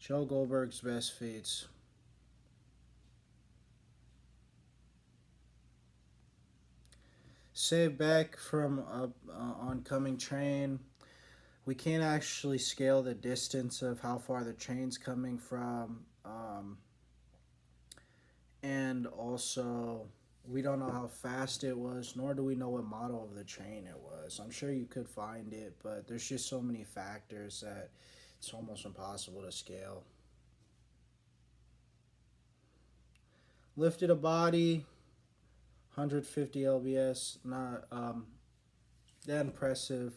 Show Goldberg's best feats. Save back from oncoming train. We can't actually scale the distance of how far the train's coming from. And also, we don't know how fast it was, nor do we know what model of the train it was. I'm sure you could find it, but there's just so many factors that it's almost impossible to scale. Lifted a body, 150 lbs, not that impressive.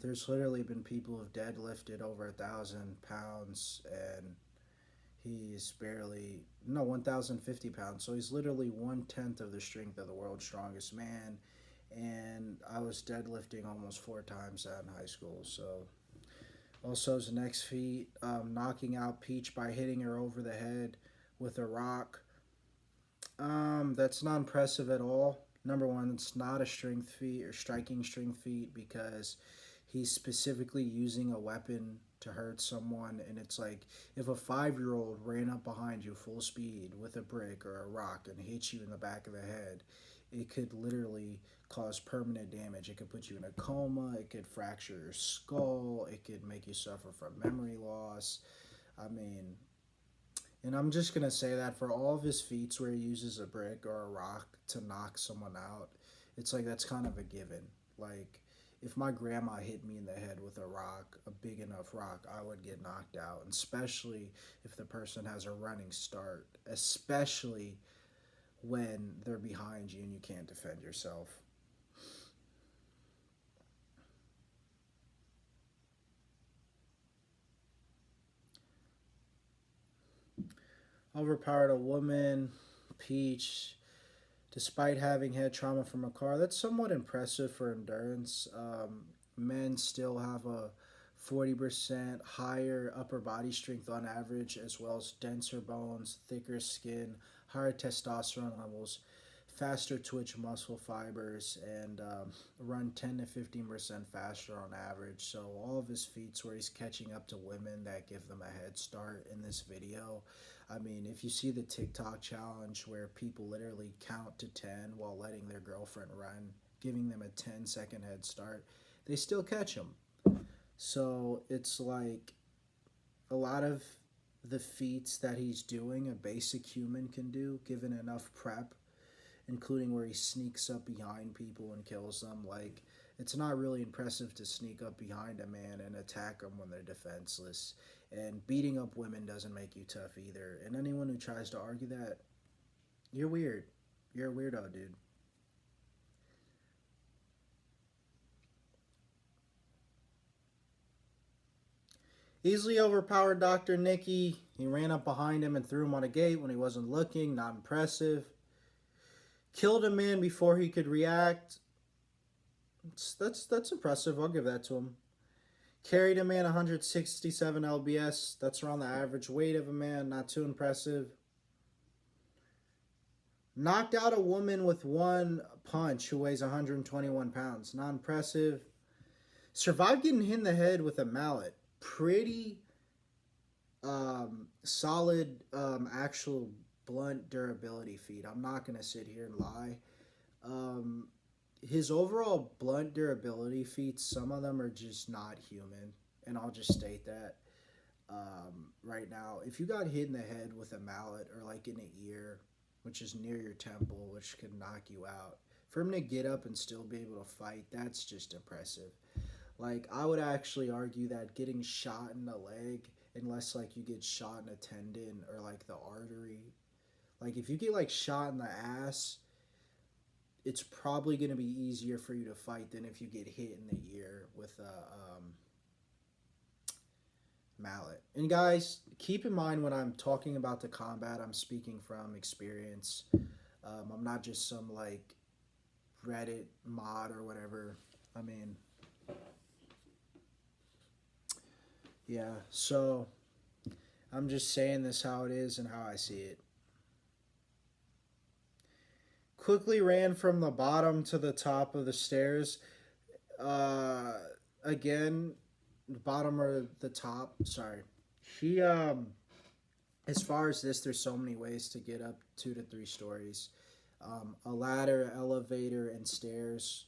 There's literally been people who've deadlifted over 1,000 pounds, and he's barely 1,050 pounds. So he's literally 1/10 of the strength of the world's strongest man. And I was deadlifting almost 4 times that in high school. So also his next feat, knocking out Peach by hitting her over the head with a rock. That's not impressive at all. Number one, it's not a strength feat or striking strength feat because he's specifically using a weapon to hurt someone. And it's like if a 5-year-old ran up behind you full speed with a brick or a rock and hit you in the back of the head, it could literally cause permanent damage. It could put you in a coma. It could fracture your skull. It could make you suffer from memory loss. I mean, and I'm just going to say that for all of his feats where he uses a brick or a rock to knock someone out, it's like that's kind of a given. Like, if my grandma hit me in the head with a rock, a big enough rock, I would get knocked out. And especially if the person has a running start, especially when they're behind you and you can't defend yourself. Overpowered a woman, Peach, despite having head trauma from a car. That's somewhat impressive for endurance. Men still have a 40% higher upper body strength on average, as well as denser bones, thicker skin, higher testosterone levels, faster twitch muscle fibers, and run 10 to 15% faster on average. So all of his feats where he's catching up to women that give them a head start in this video. I mean, if you see the TikTok challenge where people literally count to 10 while letting their girlfriend run, giving them a 10-second head start, they still catch him. So it's like a lot of the feats that he's doing, a basic human can do given enough prep, including where he sneaks up behind people and kills them. Like, it's not really impressive to sneak up behind a man and attack them when they're defenseless. And beating up women doesn't make you tough either. And anyone who tries to argue that, you're weird. You're a weirdo, dude. Easily overpowered Dr. Nicky. He ran up behind him and threw him on a gate when he wasn't looking. Not impressive. Killed a man before he could react. That's impressive. I'll give that to him. Carried a man 167 lbs. That's around the average weight of a man. Not too impressive. Knocked out a woman with one punch who weighs 121 pounds. Not impressive. Survived getting hit in the head with a mallet. Pretty solid actual blunt durability feat. I'm not going to sit here and lie. His overall blunt durability feats, some of them are just not human. And I'll just state that right now. If you got hit in the head with a mallet or like in the ear, which is near your temple, which could knock you out, for him to get up and still be able to fight, that's just impressive. Like, I would actually argue that getting shot in the leg, unless like you get shot in a tendon or like the artery, like if you get like shot in the ass, it's probably going to be easier for you to fight than if you get hit in the ear with a mallet. And guys, keep in mind when I'm talking about the combat, I'm speaking from experience. I'm not just some like Reddit mod or whatever. I mean, yeah, so I'm just saying this how it is and how I see it. Quickly ran from the bottom to the top of the stairs. Uh, Again, the bottom or the top. Sorry. He as far as this, there's so many ways to get up 2 to 3 stories. A ladder, elevator, and stairs.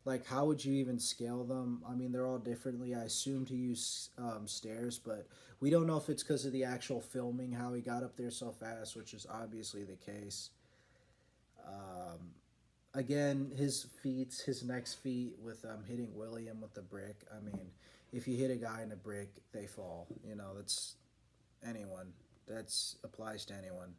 Like, how would you even scale them? I mean, they're all differently. I assume to use stairs, but we don't know if it's because of the actual filming how he got up there so fast, which is obviously the case. Um, Again, his next feat with hitting William with the brick. I mean, if you hit a guy in a brick, they fall. You know, that's anyone. That's applies to anyone.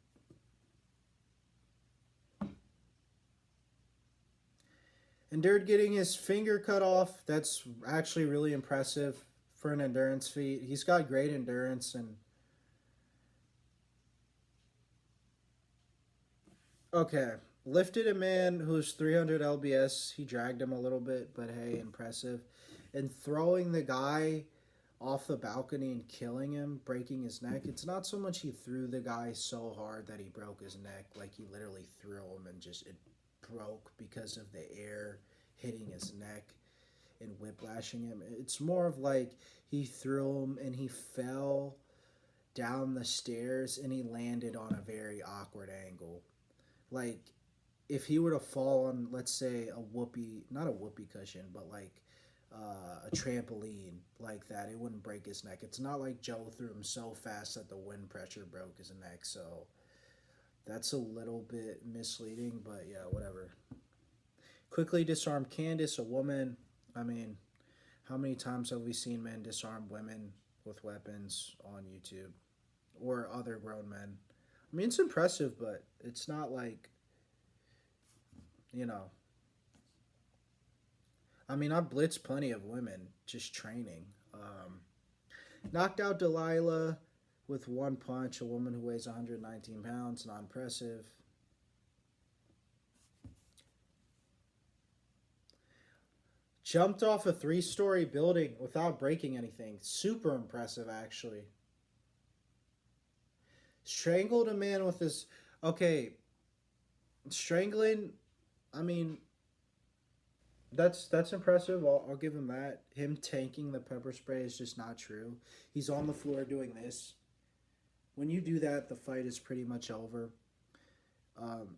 Endured getting his finger cut off. That's actually really impressive for an endurance feat. He's got great endurance and okay. Lifted a man who's 300 lbs. He dragged him a little bit, but hey, impressive. And throwing the guy off the balcony and killing him, breaking his neck. It's not so much he threw the guy so hard that he broke his neck, like he literally threw him and just it broke because of the air hitting his neck and whiplashing him. It's more of like he threw him and he fell down the stairs and he landed on a very awkward angle. Like if he were to fall on, let's say, a whoopee, not a whoopee cushion, but like a trampoline like that, it wouldn't break his neck. It's not like Joe threw him so fast that the wind pressure broke his neck. So that's a little bit misleading, but yeah, whatever. Quickly disarmed Candace, a woman. I mean, how many times have we seen men disarm women with weapons on YouTube or other grown men? I mean, it's impressive, but it's not like, you know, I mean, I've blitzed plenty of women just training. Knocked out Delilah with one punch, a woman who weighs 119 pounds, not impressive. Jumped off a 3-story building without breaking anything. Super impressive, actually. Strangled a man with his. Okay, strangling. I mean, that's impressive. I'll give him that. Him tanking the pepper spray is just not true. He's on the floor doing this. When you do that, the fight is pretty much over. Um,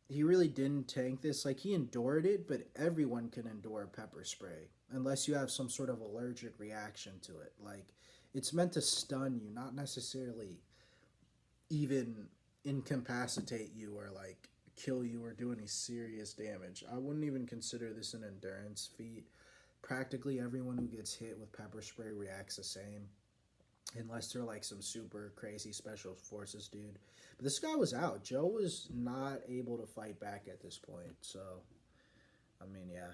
he really didn't tank this. Like he endured it, but everyone can endure pepper spray unless you have some sort of allergic reaction to it. Like it's meant to stun you, not necessarily even incapacitate you or like kill you or do any serious damage. I wouldn't even consider this an endurance feat. Practically everyone who gets hit with pepper spray reacts the same, unless they're like some super crazy special forces dude. But this guy was out. Joe was not able to fight back at this point. So, I mean, yeah.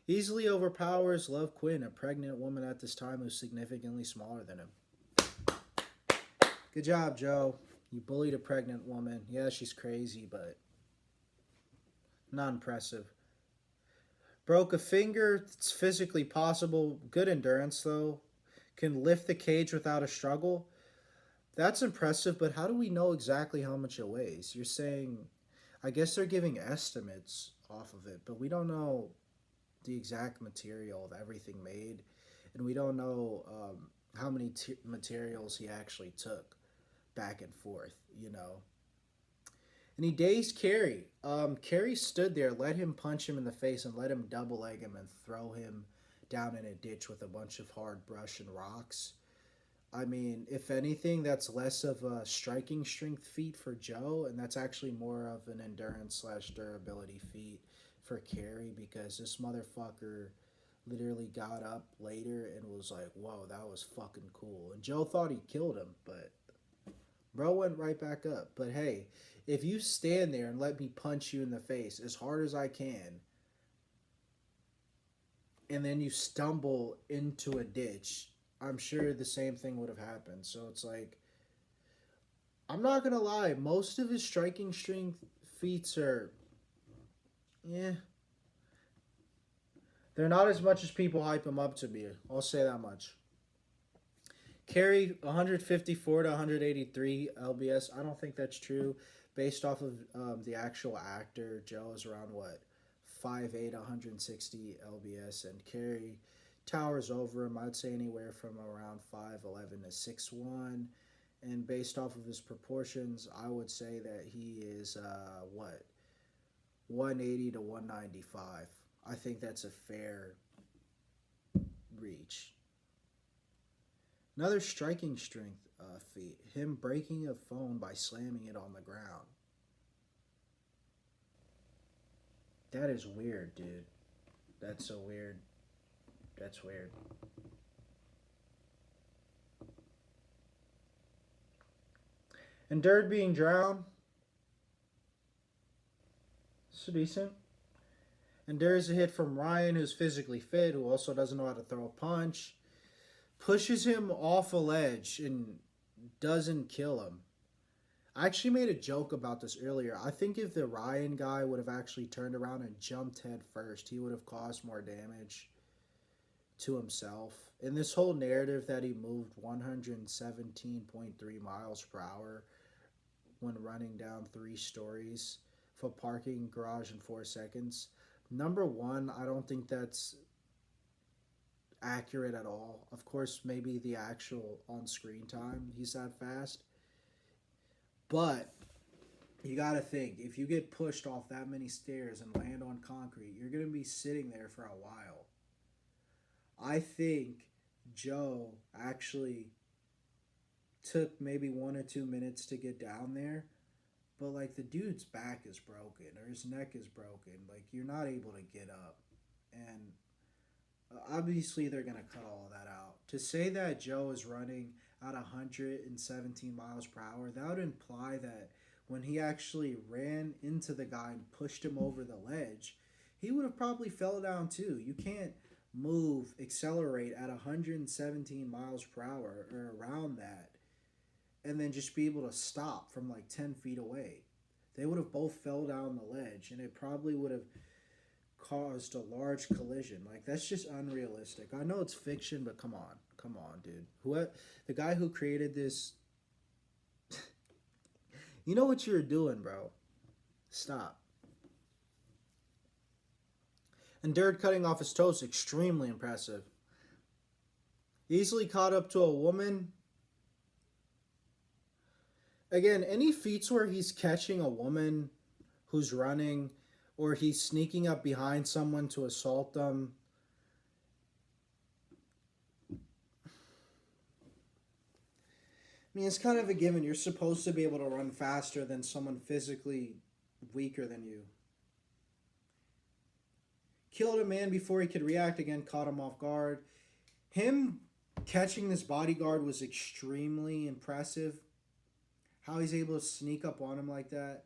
Easily overpowers Love Quinn, a pregnant woman at this time who's significantly smaller than him. Good job, Joe. You bullied a pregnant woman. Yeah, she's crazy, but not impressive. Broke a finger. It's physically possible. Good endurance, though. Can lift the cage without a struggle. That's impressive, but how do we know exactly how much it weighs? You're saying, I guess they're giving estimates off of it, but we don't know the exact material of everything made, and we don't know how many materials he actually took back and forth, you know. And he dazed Carrie. Carrie stood there, let him punch him in the face, and let him double leg him and throw him down in a ditch with a bunch of hard brush and rocks. I mean, if anything, that's less of a striking strength feat for Joe, and that's actually more of an endurance slash durability feat for Carrie because this motherfucker literally got up later and was like, whoa, that was fucking cool. And Joe thought he killed him, but bro went right back up. But hey, if you stand there and let me punch you in the face as hard as I can, and then you stumble into a ditch, I'm sure the same thing would have happened. So it's like, I'm not gonna lie, most of his striking strength feats are, yeah, they're not as much as people hype him up to be. I'll say that much. Carry 154 to 183 lbs. I don't think that's true. Based off of the actual actor, Joe is around what, 5'8", 160 lbs, and carry towers over him. I'd say anywhere from around 5'11" to 6'1". And based off of his proportions, I would say that he is, 180 to 195. I think that's a fair reach. Another striking strength feat, him breaking a phone by slamming it on the ground. That is weird, dude. That's so weird. That's weird. And Dirk being drowned, so decent. And there's a hit from Ryan, who's physically fit, who also doesn't know how to throw a punch. Pushes him off a ledge and doesn't kill him. I actually made a joke about this earlier. I think if the Ryan guy would have actually turned around and jumped head first, he would have caused more damage to himself. In this whole narrative that he moved 117.3 miles per hour when running down 3 stories for parking garage in 4 seconds. Number one, I don't think that's accurate at all. Of course, maybe the actual on-screen time, he's that fast. But you got to think, if you get pushed off that many stairs and land on concrete, you're going to be sitting there for a while. I think Joe actually took maybe 1 or 2 minutes to get down there, but like the dude's back is broken or his neck is broken. Like you're not able to get up. And obviously they're going to cut all of that out. To say that Joe is running at 117 miles per hour, that would imply that when he actually ran into the guy and pushed him over the ledge, he would have probably fell down too. You can't accelerate at 117 miles per hour or around that, and then just be able to stop from like 10 feet away. They would have both fell down the ledge, and it probably would have caused a large collision. Like, that's just unrealistic. I know it's fiction, but come on, dude. The guy who created this, you know what you're doing, bro. Stop. And Dirk cutting off his toes, extremely impressive. Easily caught up to a woman. Again, any feats where he's catching a woman who's running, or he's sneaking up behind someone to assault them, I mean, it's kind of a given. You're supposed to be able to run faster than someone physically weaker than you. Killed a man before he could react, again, caught him off guard. Him catching this bodyguard was extremely impressive. How he's able to sneak up on him like that.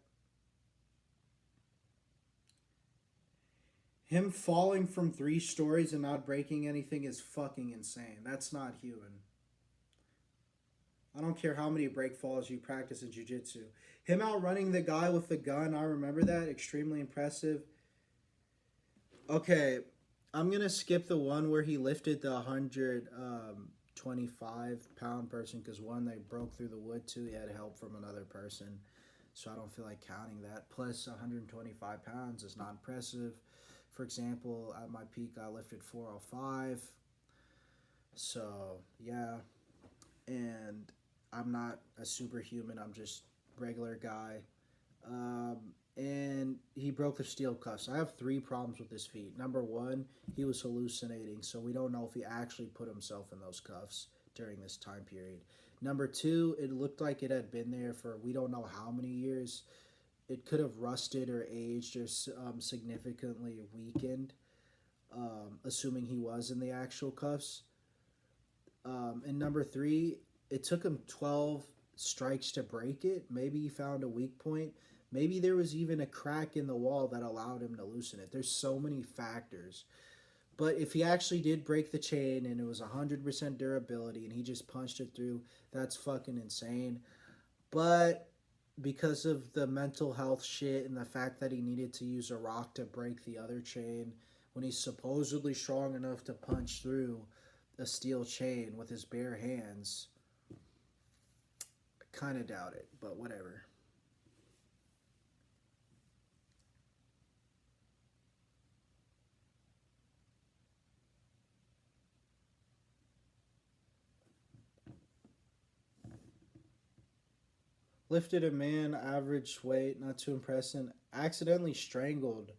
Him falling from 3 stories and not breaking anything is fucking insane. That's not human. I don't care how many break falls you practice in jiu-jitsu. Him outrunning the guy with the gun, I remember that. Extremely impressive. Okay, I'm going to skip the one where he lifted the 125-pound person, because one, they broke through the wood. 2, he had help from another person. So I don't feel like counting that. Plus, 125 pounds is not impressive. For example, at my peak, I lifted 405. So, yeah. And I'm not a superhuman. I'm just regular guy. And he broke the steel cuffs. I have 3 problems with this feat. Number 1, he was hallucinating, so we don't know if he actually put himself in those cuffs during this time period. Number 2, it looked like it had been there for we don't know how many years. It could have rusted or aged or significantly weakened, assuming he was in the actual cuffs. And number 3, it took him 12 strikes to break it. Maybe he found a weak point. Maybe there was even a crack in the wall that allowed him to loosen it. There's so many factors. But if he actually did break the chain and it was 100% durability and he just punched it through, that's fucking insane. But because of the mental health shit and the fact that he needed to use a rock to break the other chain when he's supposedly strong enough to punch through a steel chain with his bare hands, I kind of doubt it, but whatever. Lifted a man average weight, not too impressive. Accidentally strangled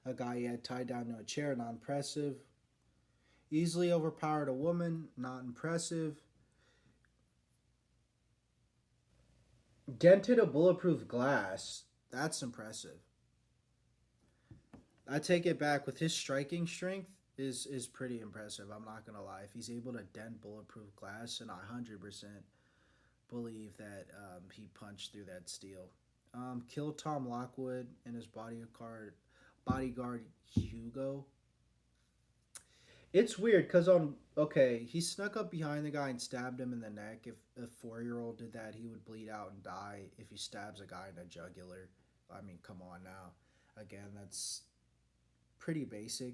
a guy he had tied down to a chair, not impressive. Easily overpowered a woman, not impressive. Dented a bulletproof glass, that's impressive. I take it back. With his striking strength is pretty impressive. I'm not gonna lie. If he's able to dent bulletproof glass, and I 100% believe that he punched through that steel. Killed Tom Lockwood and his bodyguard Hugo. It's weird because on okay, he snuck up behind the guy and stabbed him in the neck. If a 4-year-old did that, he would bleed out and die. If he stabs a guy in the jugular, I mean, come on now. Again, that's pretty basic.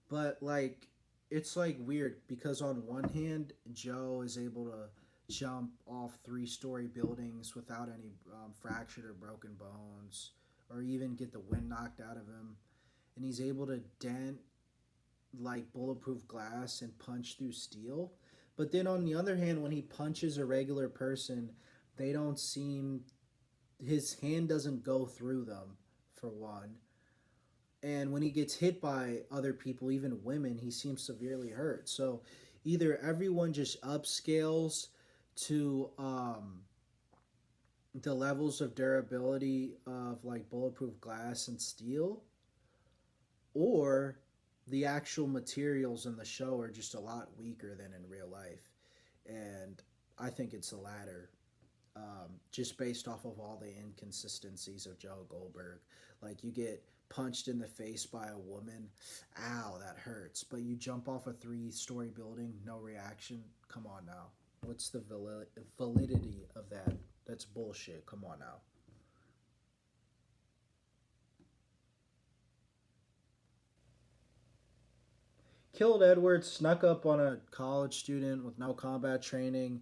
But like, it's like weird because on one hand, Joe is able to jump off 3-story buildings without any fractured or broken bones, or even get the wind knocked out of him, and he's able to dent like bulletproof glass and punch through steel. But then on the other hand, when he punches a regular person, they don't seem his hand doesn't go through them for one. And when he gets hit by other people, even women, he seems severely hurt. So either everyone just upscales to the levels of durability of like bulletproof glass and steel, or the actual materials in the show are just a lot weaker than in real life. And I think it's the latter, just based off of all the inconsistencies of Joe Goldberg. Like, you get punched in the face by a woman, ow, that hurts. But you jump off a 3-story building, no reaction. Come on now. What's the validity of that? That's bullshit. Come on now. Killed Edwards, snuck up on a college student with no combat training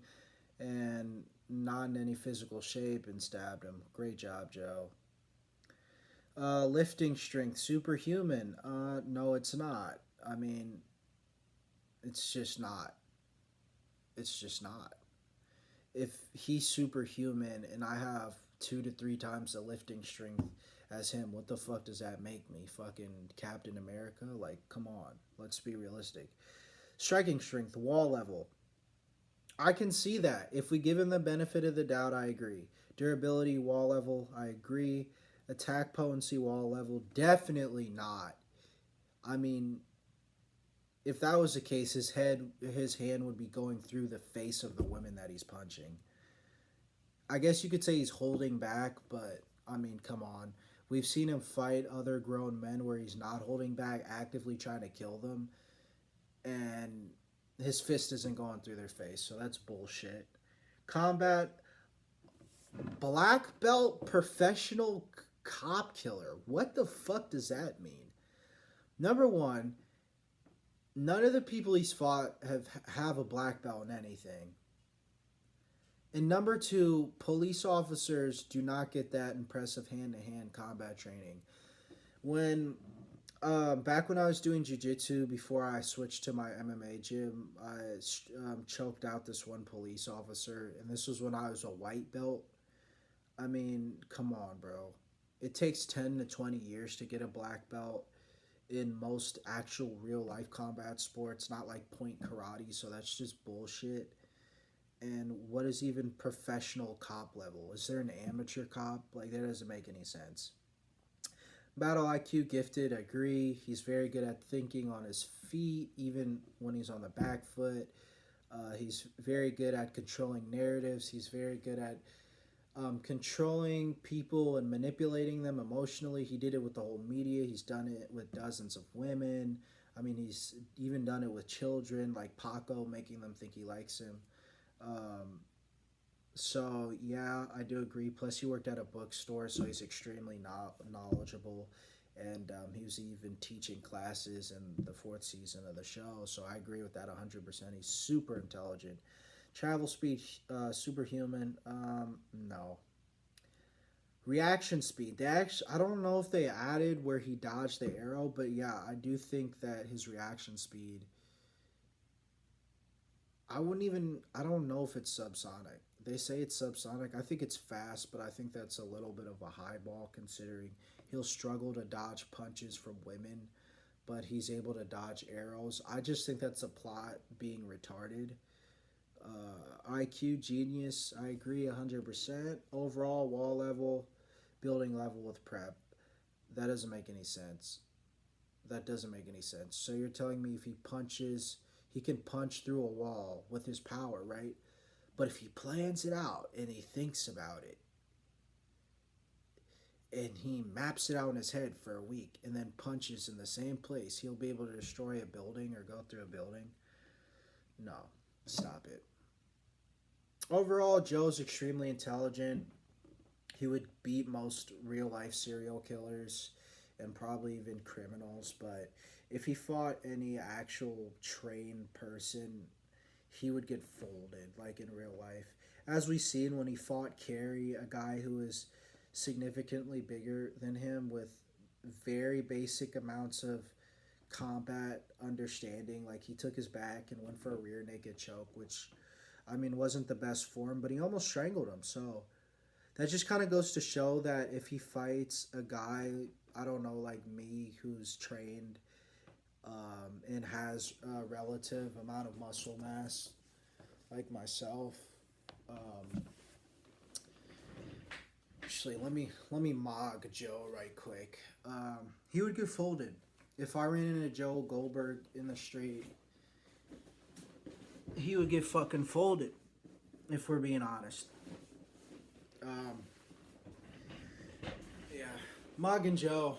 and not in any physical shape and stabbed him. Great job, Joe. Lifting strength, superhuman. No, it's not. I mean, it's just not. It's just not. If he's superhuman and I have 2 to 3 times the lifting strength as him, what the fuck does that make me? Fucking Captain America? Like, come on. Let's be realistic. Striking strength, wall level. I can see that. If we give him the benefit of the doubt, I agree. Durability, wall level, I agree. Attack potency, wall level, definitely not. I mean, if that was the case, his hand would be going through the face of the women that he's punching. I guess you could say he's holding back, but I mean, come on. We've seen him fight other grown men where he's not holding back, actively trying to kill them, and his fist isn't going through their face, so that's bullshit. Combat, black belt professional cop killer. What the fuck does that mean? Number one, none of the people he's fought have a black belt in anything. And number two, police officers do not get that impressive hand-to-hand combat training. When back when I was doing jiu-jitsu before I switched to my MMA gym, I choked out this one police officer, and this was when I was a white belt. I mean, come on, bro. It takes 10 to 20 years to get a black belt in most actual real life combat sports, not like point karate, so that's just bullshit. And what is even professional cop level? Is there an amateur cop? Like, that doesn't make any sense. Battle IQ gifted, agree. He's very good at thinking on his feet, even when he's on the back foot. He's very good at controlling narratives. He's very good at controlling people and manipulating them emotionally. He did it with the whole media. He's done it with dozens of women. I mean, he's even done it with children, like Paco, making them think he likes him. Um, so yeah, I do agree. Plus, he worked at a bookstore, so he's extremely knowledgeable, and he was even teaching classes in the 4th season of the show. So I agree with that 100%. He's super intelligent. Travel speed, superhuman. No. Reaction speed. I don't know if they added where he dodged the arrow, but yeah, I do think that his reaction speed I wouldn't even. I don't know if it's subsonic. They say it's subsonic. I think it's fast, but I think that's a little bit of a high ball considering he'll struggle to dodge punches from women, but he's able to dodge arrows. I just think that's a plot being retarded. IQ genius. I agree 100%. Overall wall level, building level with prep. That doesn't make any sense. That doesn't make any sense. So you're telling me if he punches, he can punch through a wall with his power, right? But if he plans it out and he thinks about it and he maps it out in his head for a week and then punches in the same place, he'll be able to destroy a building or go through a building? No, stop it. Overall, Joe's extremely intelligent. He would beat most real life serial killers and probably even criminals, but if he fought any actual trained person, he would get folded like in real life. As we seen when he fought Carrie, a guy who is significantly bigger than him with very basic amounts of combat understanding. Like he took his back and went for a rear naked choke, which I mean wasn't the best form, but he almost strangled him. So that just kind of goes to show that if he fights a guy, I don't know, like me, who's trained and has a relative amount of muscle mass, like myself. Um, Actually, let me mog Joe right quick. He would get folded. If I ran into Joe Goldberg in the street, he would get fucking folded. If we're being honest. Um, yeah, Mog and Joe.